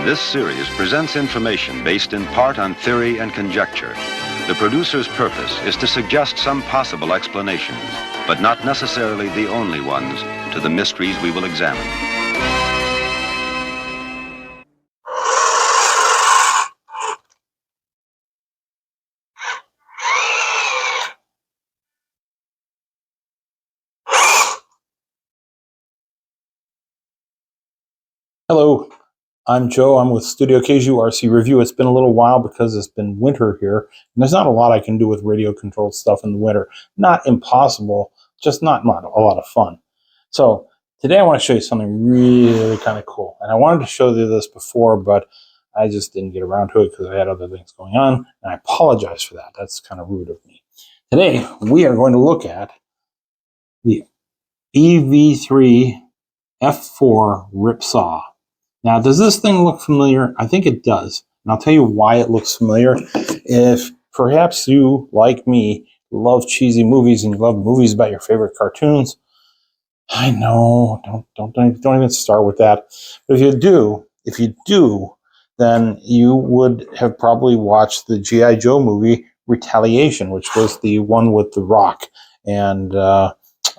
This series presents information based in part on theory and conjecture. The producer's purpose is to suggest some possible explanations, but not necessarily the only ones, to the mysteries we will examine. Hello, I'm Joe. I'm with Studio JJRC Review. It's been a little while because it's been winter here, and there's not a lot I can do with radio-controlled stuff in the winter. Not impossible, just not a lot of fun. So today I want to show you something really kind of cool. And I wanted to show you this before, but I just didn't get around to it because I had other things going on, and I apologize for that. That's kind of rude of me. Today we are going to look at the EV3 F4 Ripsaw. Now, does this thing look familiar? I think it does. And I'll tell you why it looks familiar. If perhaps you, like me, love cheesy movies and you love movies about your favorite cartoons, I know, don't even start with that. But if you do, then you would have probably watched the G.I. Joe movie Retaliation, which was the one with The Rock. And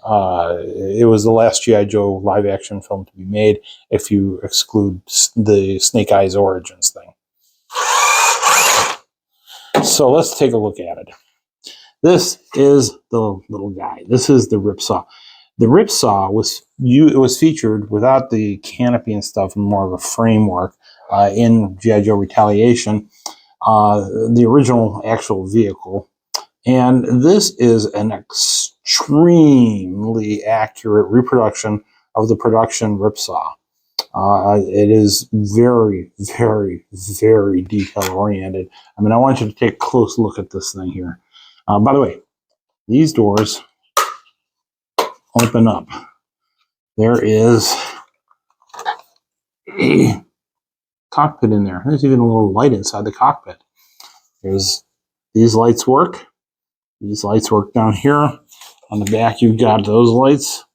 it was the last G.I. Joe live-action film to be made, if you exclude the Snake Eyes Origins thing. So let's take a look at it. This is the little guy. This is the Ripsaw. The Ripsaw was featured without the canopy and stuff, and more of a framework in G.I. Joe Retaliation, the original actual vehicle. And this is an extremely accurate reproduction of the production Ripsaw. It is very, very, very detail-oriented. I mean, I want you to take a close look at this thing here. By the way, these doors open up. There is a cockpit in there. There's even a little light inside the cockpit. These lights work. These lights work down here. On the back, you've got those lights.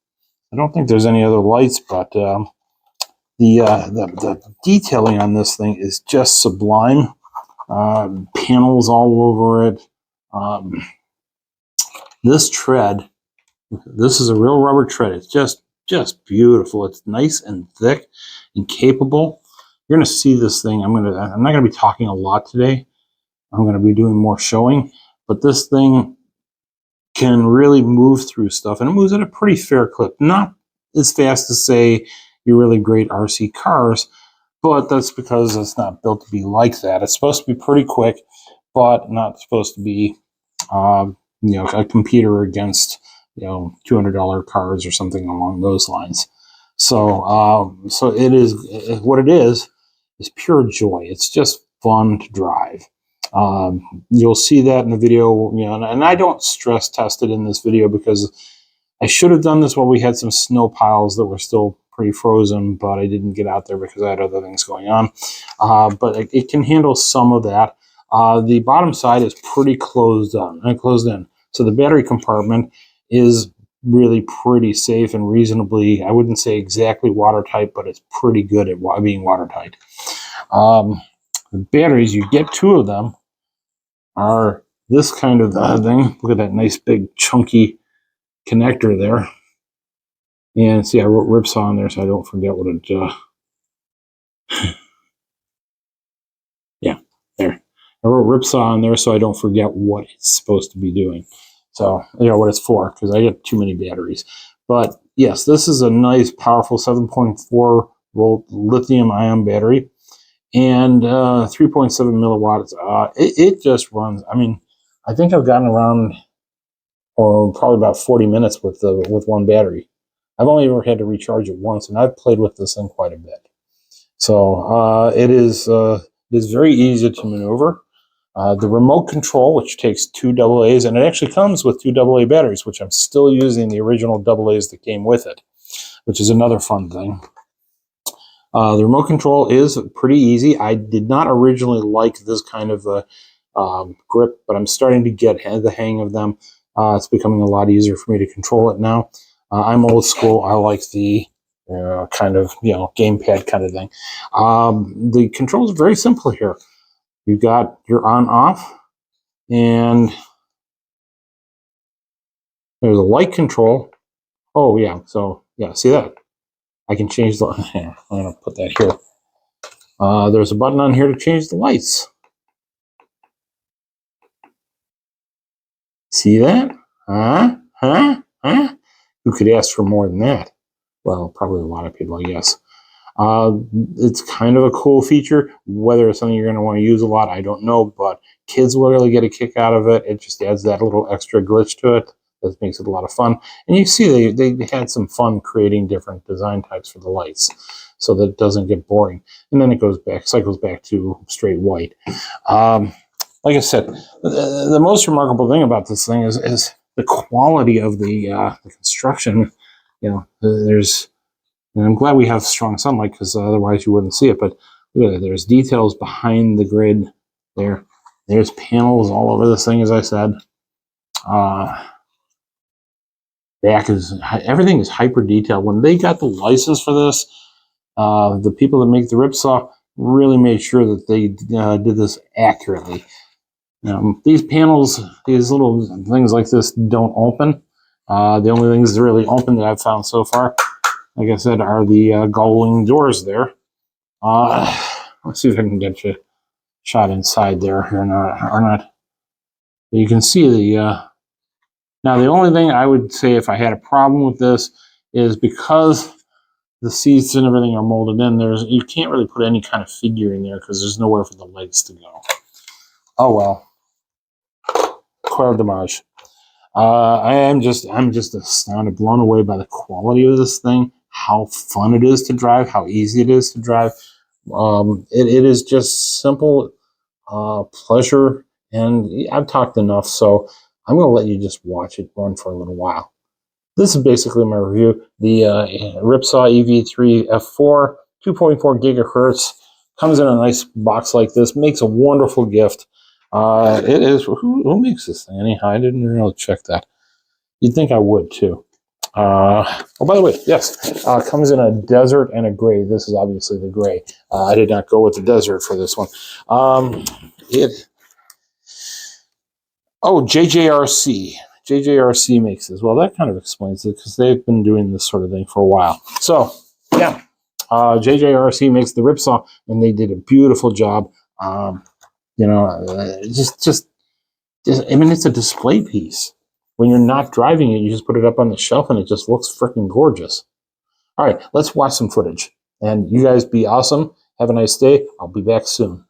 I don't think there's any other lights, but the detailing on this thing is just sublime. Panels all over it. This tread, this is a real rubber tread. It's just beautiful. It's nice and thick and capable. You're going to see this thing. I'm not going to be talking a lot today. I'm going to be doing more showing. But this thing can really move through stuff, and it moves at a pretty fair clip. Not as fast as, say, your really great RC cars, but that's because it's not built to be like that. It's supposed to be pretty quick, but not supposed to be, a competitor against, $200 cars or something along those lines. So, so it is what it is pure joy. It's just fun to drive. You'll see that in the video, and I don't stress test it in this video because I should have done this while we had some snow piles that were still pretty frozen, but I didn't get out there because I had other things going on. But it can handle some of that. The bottom side is pretty closed in. So the battery compartment is really pretty safe and reasonably, I wouldn't say exactly watertight, but it's pretty good at being watertight. The batteries, you get two of them, are this kind of thing. Look at that nice big chunky connector there. And see, I wrote Ripsaw on there so I don't forget what it, yeah, there. I wrote Ripsaw on there so I don't forget what it's supposed to be doing. So, what it's for, because I get too many batteries. But yes, this is a nice, powerful 7.4 volt lithium ion battery. And 3.7 milliwatts. It just runs. I mean, I think I've gotten around, or probably about 40 minutes with one battery. I've only ever had to recharge it once, and I've played with this thing quite a bit. So it is very easy to maneuver. The remote control, which takes two AA's, and it actually comes with two AA batteries, which I'm still using the original AA's that came with it, which is another fun thing. The remote control is pretty easy. I did not originally like this kind of grip, but I'm starting to get the hang of them. It's becoming a lot easier for me to control it now. I'm old school. I like the kind of, gamepad kind of thing. The controls are very simple here. You've got your on-off, and there's a light control. Oh, yeah. So, yeah, see that? I can change the... Here, I'm going to put that here. There's a button on here to change the lights. See that? Huh? Who could ask for more than that? Well, probably a lot of people, I guess. It's kind of a cool feature. Whether it's something you're going to want to use a lot, I don't know, but kids will really get a kick out of it. It just adds that little extra glitch to it. That makes it a lot of fun. And you see they had some fun creating different design types for the lights so that it doesn't get boring. And then it cycles back to straight white. Like I said, the most remarkable thing about this thing is the quality of the construction. And I'm glad we have strong sunlight, because otherwise you wouldn't see it. But look at it. There's details behind the grid there. There's panels all over this thing, as I said. Everything is hyper detailed. When they got the license for this, the people that make the Ripsaw really made sure that they did this accurately. These panels, these little things like this don't open. The only things that really open that I've found so far, like I said, are the gull-wing doors there. Let's see if I can get you shot inside there or not. You can see the... Now, the only thing I would say if I had a problem with this is because the seats and everything are molded in, you can't really put any kind of figure in there because there's nowhere for the legs to go. Oh, well. Coil damage. I'm just astounded, blown away by the quality of this thing, how fun it is to drive, how easy it is to drive. It is just simple pleasure, and I've talked enough, so I'm going to let you just watch it run for a little while. This is basically my review. The Ripsaw EV3 F4, 2.4 gigahertz, comes in a nice box like this, makes a wonderful gift. It is... Who makes this thing anyhow? I didn't really check that. You'd think I would, too. Oh, by the way, yes, comes in a desert and a gray. This is obviously the gray. I did not go with the desert for this one. JJRC. JJRC makes this. Well, that kind of explains it, because they've been doing this sort of thing for a while. So, yeah, JJRC makes the Ripsaw, and they did a beautiful job. Just I mean, it's a display piece. When you're not driving it, you just put it up on the shelf, and it just looks freaking gorgeous. All right, let's watch some footage. And you guys be awesome. Have a nice day. I'll be back soon.